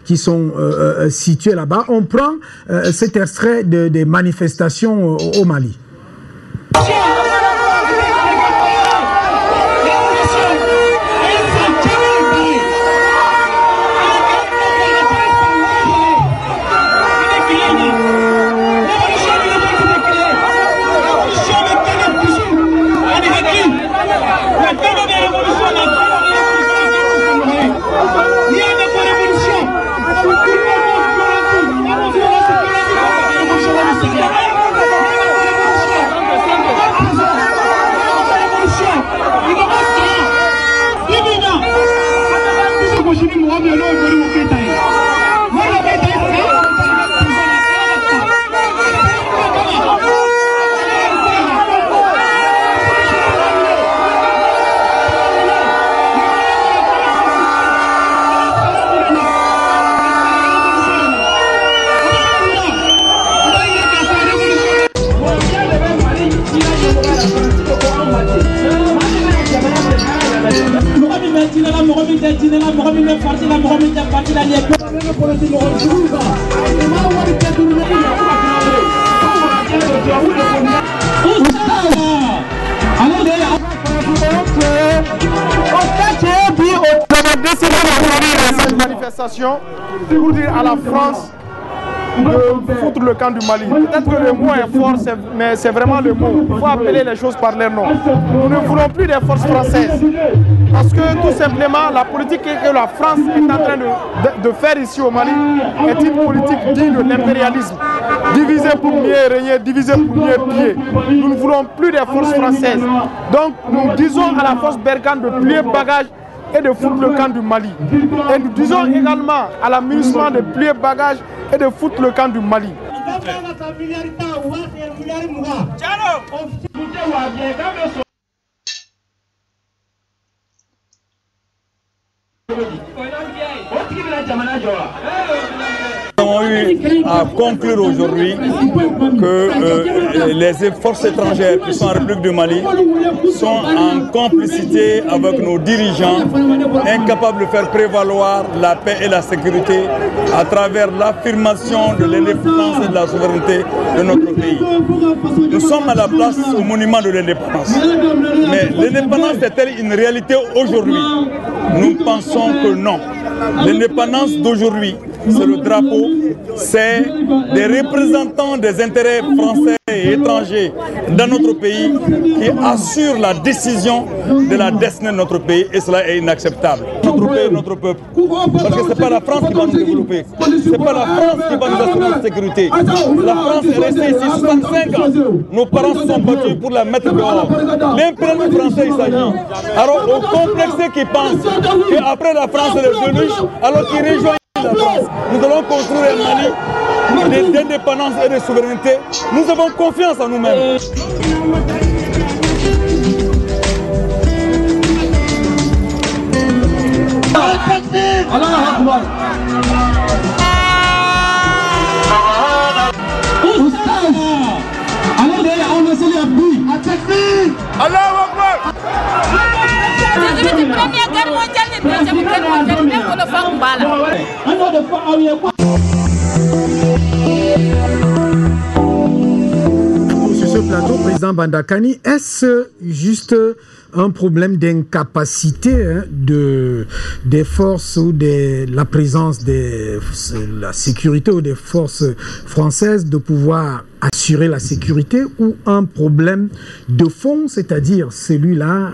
qui sont situés là-bas. On prend cet extrait des manifestations au Mali. Pour dire à la France de foutre le camp du Mali. Peut-être que le mot est fort, mais c'est vraiment le mot. Il faut appeler les choses par leur nom. Nous ne voulons plus des forces françaises. Parce que tout simplement, la politique que la France est en train de faire ici au Mali est une politique digne de l'impérialisme. Diviser pour mieux régner, diviser pour mieux piller. Nous ne voulons plus des forces françaises. Donc nous disons à la force Berkane de plier bagages et de foutre le camp du Mali. Et nous disons également à la MINUSMA de plier bagages et de foutre le camp du Mali. Nous avons eu à conclure aujourd'hui que les forces étrangères qui sont en République du Mali sont en complicité avec nos dirigeants, incapables de faire prévaloir la paix et la sécurité à travers l'affirmation de l'indépendance et de la souveraineté de notre pays. Nous sommes à la place au monument de l'indépendance. Mais l'indépendance est-elle une réalité aujourd'hui? Nous pensons que non. L'indépendance d'aujourd'hui, c'est le drapeau, c'est des représentants des intérêts français et étrangers dans notre pays qui assurent la décision de la destinée de notre pays, et cela est inacceptable. Notre pays, notre peuple. Parce que ce n'est pas la France qui va nous développer, ce n'est pas la France qui va nous assurer notre sécurité. La France est restée ici 65 ans. Nos parents se sont battus pour la mettre dehors. L'impérialisme français, il s'agit. Alors, aux complexés qui pensent qu'après la France est devenue, alors qu'ils rejoignent la France, nous allons construire un Mali d'indépendance et de souveraineté. Nous avons confiance en nous-mêmes. Sur ce plateau, président Bandakani, est-ce juste un problème d'incapacité des forces ou de la présence de la sécurité ou des forces françaises de pouvoir assurer la sécurité, ou un problème de fond, c'est-à-dire celui-là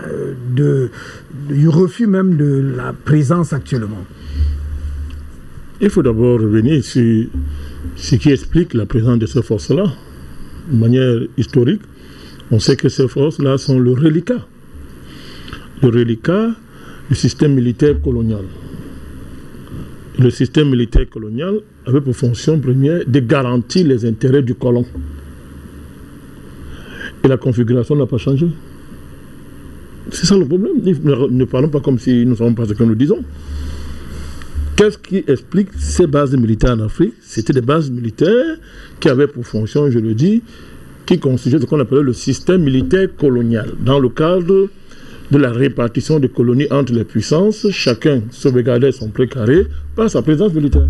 du refus même de la présence actuellement? Il faut d'abord revenir sur ce qui explique la présence de ces forces-là. De manière historique, on sait que ces forces-là sont le reliquat du système militaire colonial. Le système militaire colonial avait pour fonction première de garantir les intérêts du colon. Et la configuration n'a pas changé. C'est ça le problème. Ne parlons pas comme si nous ne savons pas ce que nous disons. Qu'est-ce qui explique ces bases militaires en Afrique? C'était des bases militaires qui avaient pour fonction, je le dis, qui constituaient ce qu'on appelait le système militaire colonial, dans le cadre de la répartition des colonies entre les puissances, chacun sauvegardait son précaré par sa présence militaire.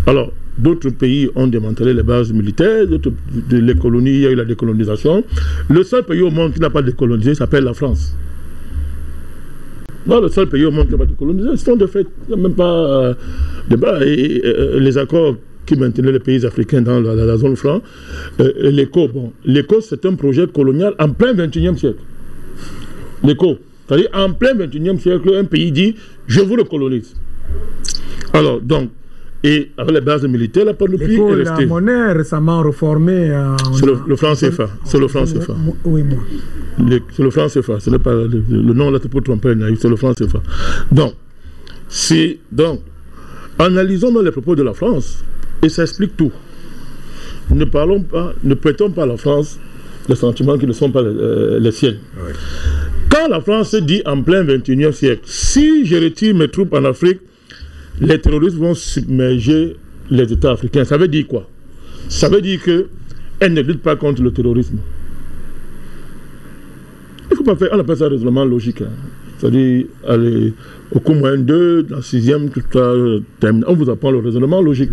Alors, d'autres pays ont démantelé les bases militaires, les colonies, il y a eu la décolonisation. Le seul pays au monde qui n'a pas décolonisé s'appelle la France. Non, le seul pays au monde qui n'a pas décolonisé, ce sont de fait, il n'y a même pas débat. Les accords qui maintenaient les pays africains dans la zone franc, l'ECO, l'ECO c'est un projet colonial en plein 21e siècle. L'ECO, c'est-à-dire en plein 21e siècle, un pays dit « je vous le colonise ». Alors, donc, et avec les bases militaires, la panoplie est restée. La monnaie récemment réformée. C'est le franc CFA. C'est le franc CFA. Oui, moi. C'est le franc CFA. Ce n'est pas le nom là, c'est pour tromper les naïfs. C'est le franc CFA. Donc, analysons dans les propos de la France et ça explique tout. Ne prêtons pas à la France les sentiments qui ne sont pas les siennes. Oui. Quand la France dit en plein 21e siècle, si je retire mes troupes en Afrique, les terroristes vont submerger les États africains. Ça veut dire quoi? Ça veut dire qu'elles ne luttent pas contre le terrorisme. Il ne faut pas faire, on appelle ça raisonnement logique. Hein. C'est-à-dire, allez, au cours moyen 2, dans la 6e, tout ça termine. On vous apprend le raisonnement logique.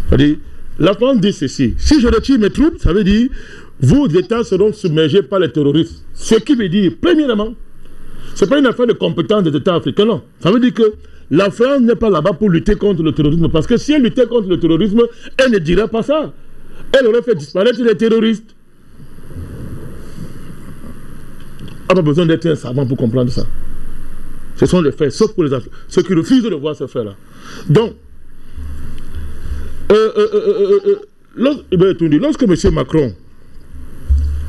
C'est-à-dire, la France dit ceci. Si je retire mes troupes, ça veut dire, vos États seront submergés par les terroristes. Ce qui veut dire, premièrement, ce n'est pas une affaire de compétence des États africains, non. Ça veut dire que la France n'est pas là-bas pour lutter contre le terrorisme. Parce que si elle luttait contre le terrorisme, elle ne dirait pas ça. Elle aurait fait disparaître les terroristes. On n'a pas besoin d'être un savant pour comprendre ça. Ce sont des faits, sauf pour ceux qui refusent de voir ces faits-là. Donc, lorsque M. Macron,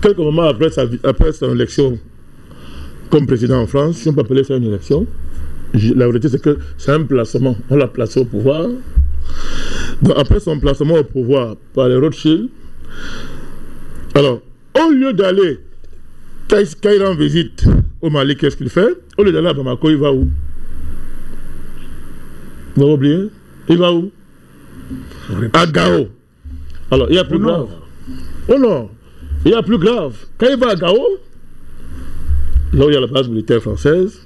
quelques moments après son élection comme président en France, si on peut appeler ça une élection, la vérité c'est que c'est un placement, on l'a placé au pouvoir. Donc, après son placement au pouvoir par les Rothschild, alors, au lieu d'aller, quand il rend visite au Mali, qu'est-ce qu'il fait? Au lieu d'aller à Bamako, il va où? Vous avez oublié? Il va où? À Gao. Alors, il y a plus grave. Au nord. Il y a plus grave. Quand il va à Gao, là où il y a la base militaire française,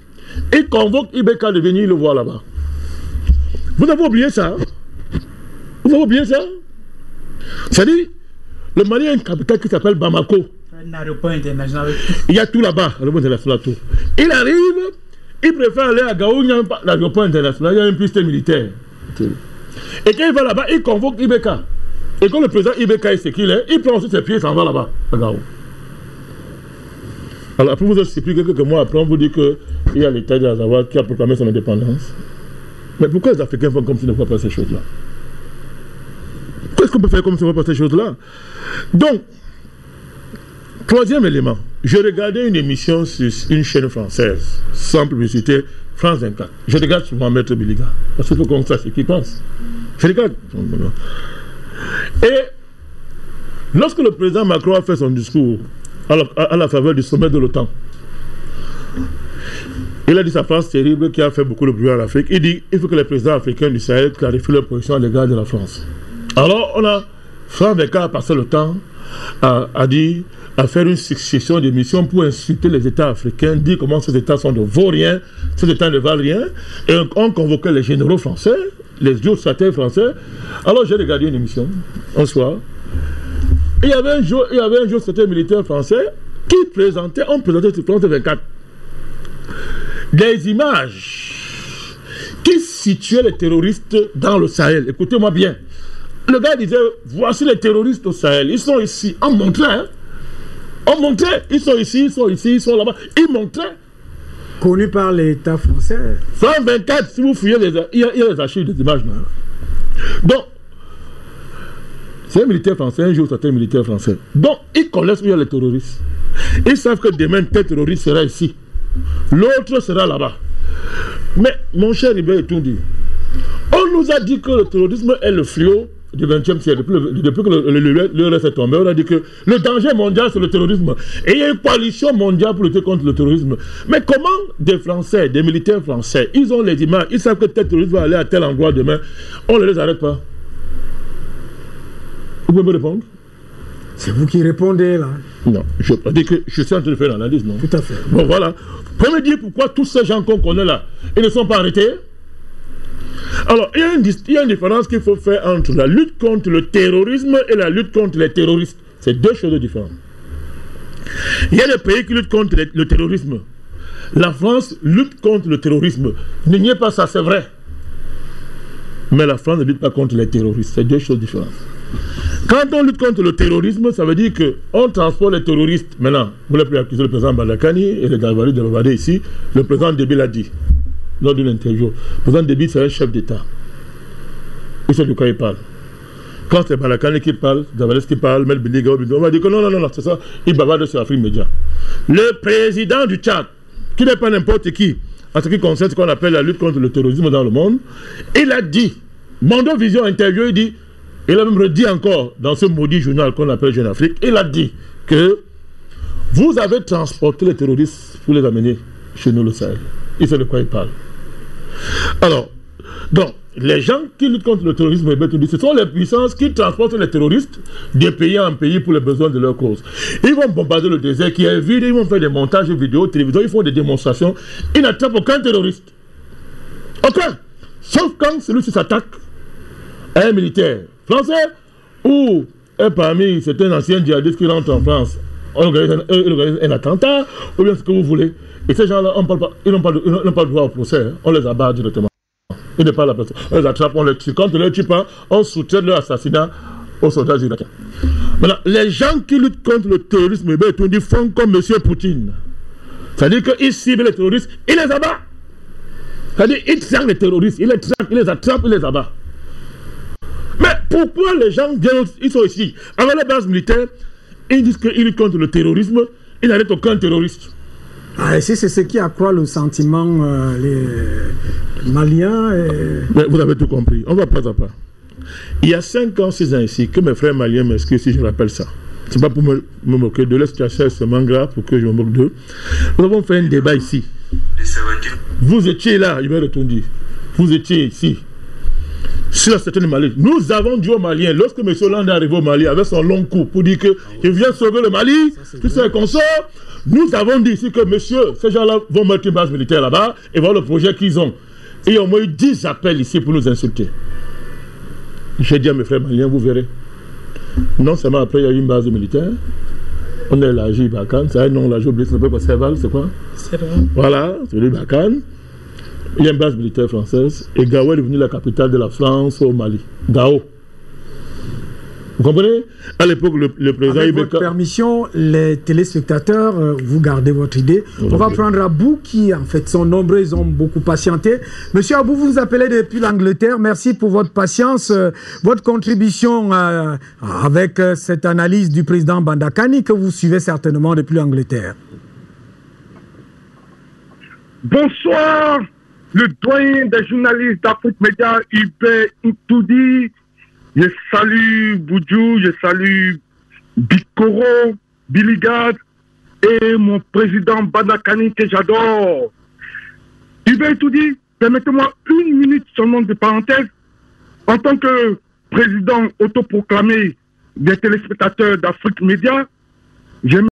il convoque Ibeka de venir le voir là-bas. Vous avez oublié ça? Vous avez oublié ça? C'est-à-dire, le Mali a une capitale qui s'appelle Bamako. Un aéroport international. Il y a tout là-bas, l'aéroport international, tout. Il arrive, il préfère aller à Gao, il n'y a pas l'aéroport international, il y a une piste militaire. Et quand il va là-bas, il convoque Ibeka. Et quand le président Ibeka est ce qu'il est, il prend aussi ses pieds et s'en va là-bas, à Gao. Alors après vous expliquer quelques mois après, on vous dit qu'il y a l'État d'Azawad qui a proclamé son indépendance. Mais pourquoi les Africains font comme s'ils ne voient pas ces choses-là? Qu'est-ce qu'on peut faire comme si on ne voit pas ces choses-là? Donc, troisième élément, je regardais une émission sur une chaîne française, sans publicité, France 24. Je regarde souvent Maître Biliga, parce qu'il faut qu'on sache ce qu'il pense. Je regarde. Et lorsque le président Macron a fait son discours à la faveur du sommet de l'OTAN, il a dit sa phrase terrible qui a fait beaucoup de bruit en Afrique. Il dit il faut que les présidents africains du Sahel clarifient leur position à l'égard de la France. Alors, on a France 24 a passé le temps à faire une succession d'émissions pour insulter les États africains, dire comment ces États sont de vauriens, ces États ne valent rien. Et on convoquait les généraux français, les autres stratégies français. Alors j'ai regardé une émission un soir. Et il y avait un jour stratège militaire français qui présentait sur France 24 des images qui situaient les terroristes dans le Sahel. Écoutez-moi bien. Le gars disait, voici les terroristes au Sahel. Ils sont ici. On montrait, hein. On montrait. Ils sont ici, ils sont ici, ils sont là-bas. Ils montraient. Connu par l'État français. France 24, si vous fouillez, il y a les archives des images. Là. Donc, c'est un militaire français, un jour c'était un militaire français. Donc, ils connaissent où il y a les terroristes. Ils savent que demain, tel terroriste sera ici. L'autre sera là-bas. Mais, mon cher Ribé Toundi, on nous a dit que le terrorisme est le fléau du XXe siècle. Depuis que l'URSS est tombé, on a dit que le danger mondial, c'est le terrorisme. Et il y a une coalition mondiale pour lutter contre le terrorisme. Mais comment des Français, des militaires français, ils ont les images, ils savent que tel terroriste va aller à tel endroit demain, on ne les arrête pas? Vous pouvez me répondre? C'est vous qui répondez là. Non, je ne pas dire que je suis en train de faire l'analyse, non. Tout à fait. Bon, voilà. Vous me dire pourquoi tous ces gens qu'on connaît là, ils ne sont pas arrêtés. Alors, il y a une différence qu'il faut faire entre la lutte contre le terrorisme et la lutte contre les terroristes. C'est deux choses différentes. Il y a des pays qui luttent contre le terrorisme. La France lutte contre le terrorisme. Ne niez pas ça, c'est vrai. Mais la France ne lutte pas contre les terroristes. C'est deux choses différentes. Quand on lutte contre le terrorisme, ça veut dire qu'on transporte les terroristes. Maintenant, vous ne voulez plus accuser le président Bandakani et le Galvary de Babadé ici. Le président Déby l'a dit lors d'une interview. Le président Déby, c'est un chef d'État. Il sait de quoi il parle. Quand c'est Bandakani qui parle, Zavalès qui parle, Mel Biliga, on va dire que non, c'est ça. Il bavarde sur Afrique Média. Le président du Tchad, qui n'est pas n'importe qui, en ce qui concerne ce qu'on appelle la lutte contre le terrorisme dans le monde, il a dit, Mando Vision interview, il a même redit encore dans ce maudit journal qu'on appelle Jeune Afrique, il a dit que vous avez transporté les terroristes pour les amener chez nous le Sahel. Il sait de quoi il parle. Alors, donc, les gens qui luttent contre le terrorisme, ce sont les puissances qui transportent les terroristes de pays en pays pour les besoins de leur cause. Ils vont bombarder le désert qui est vide, ils vont faire des montages vidéo, télévision, ils font des démonstrations. Ils n'attrapent aucun terroriste. Aucun. Sauf quand celui-ci s'attaque à un militaire français ou parmi certains anciens djihadistes qui rentrent en France. On organise un attentat ou bien ce que vous voulez. Et ces gens-là, ils n'ont pas le droit au procès. Hein. On les abat directement. Ils ne parlent pas la personne. On les attrape, on les tue. Quand on les tue pas, on soutient leur assassinat aux soldats irakiens. Maintenant, les gens qui luttent contre le terrorisme, ils font comme M. Poutine. C'est-à-dire qu'ils ciblent les terroristes, ils les abattent. C'est-à-dire qu'ils traquent les terroristes, ils les traquent, ils les attrapent, ils les abattent. Mais pourquoi les gens viennent, ils sont ici, avant la base militaire, ils disent qu'ils luttent contre le terrorisme, ils n'arrêtent aucun terroriste. Ah, et c'est ce qui accroît le sentiment, les Maliens. Mais vous avez tout compris, on va pas à pas. Il y a 5 ans, 6 ans ici, que mes frères maliens m'excusent si je rappelle ça. C'est pas pour me moquer de leur situation extrêmement grave pour que je me moque d'eux. Nous avons fait un débat ici. Vous étiez là, il m'a répondu. Vous étiez ici. Sur la certaine Mali. Nous avons dit aux Maliens, lorsque M. Hollande est arrivé au Mali avec son long coup pour dire qu'il vient sauver le Mali, tout ça qu'on sort, nous avons dit ici que monsieur, ces gens-là vont mettre une base militaire là-bas et voir le projet qu'ils ont. Et il y a au moins eu 10 appels ici pour nous insulter. J'ai dit à mes frères maliens, vous verrez. Non seulement après il y a eu une base militaire, on a élargi Bakan, c'est un nom, là j'ai oublié, c'est pas Serval, c'est quoi? Serval. Voilà, c'est le Bakan. Il y a une base militaire française et Gao est devenu la capitale de la France au Mali. Gao. Vous comprenez? À l'époque, le président Avec votre permission, les téléspectateurs, vous gardez votre idée. On va prendre Abou qui, en fait, sont nombreux, ils ont beaucoup patienté. Monsieur Abou, vous nous appelez depuis l'Angleterre. Merci pour votre patience, votre contribution avec cette analyse du président Bandakani que vous suivez certainement depuis l'Angleterre. Bonsoir, le doyen des journalistes d'Afrique Média, Hubert Ntoudi. Je salue Boudjou, je salue Bikoro, Biligad et mon président Bandakani que j'adore. Hubert Ntoudi, permettez-moi 1 minute seulement de parenthèse. En tant que président autoproclamé des téléspectateurs d'Afrique Média, j'aime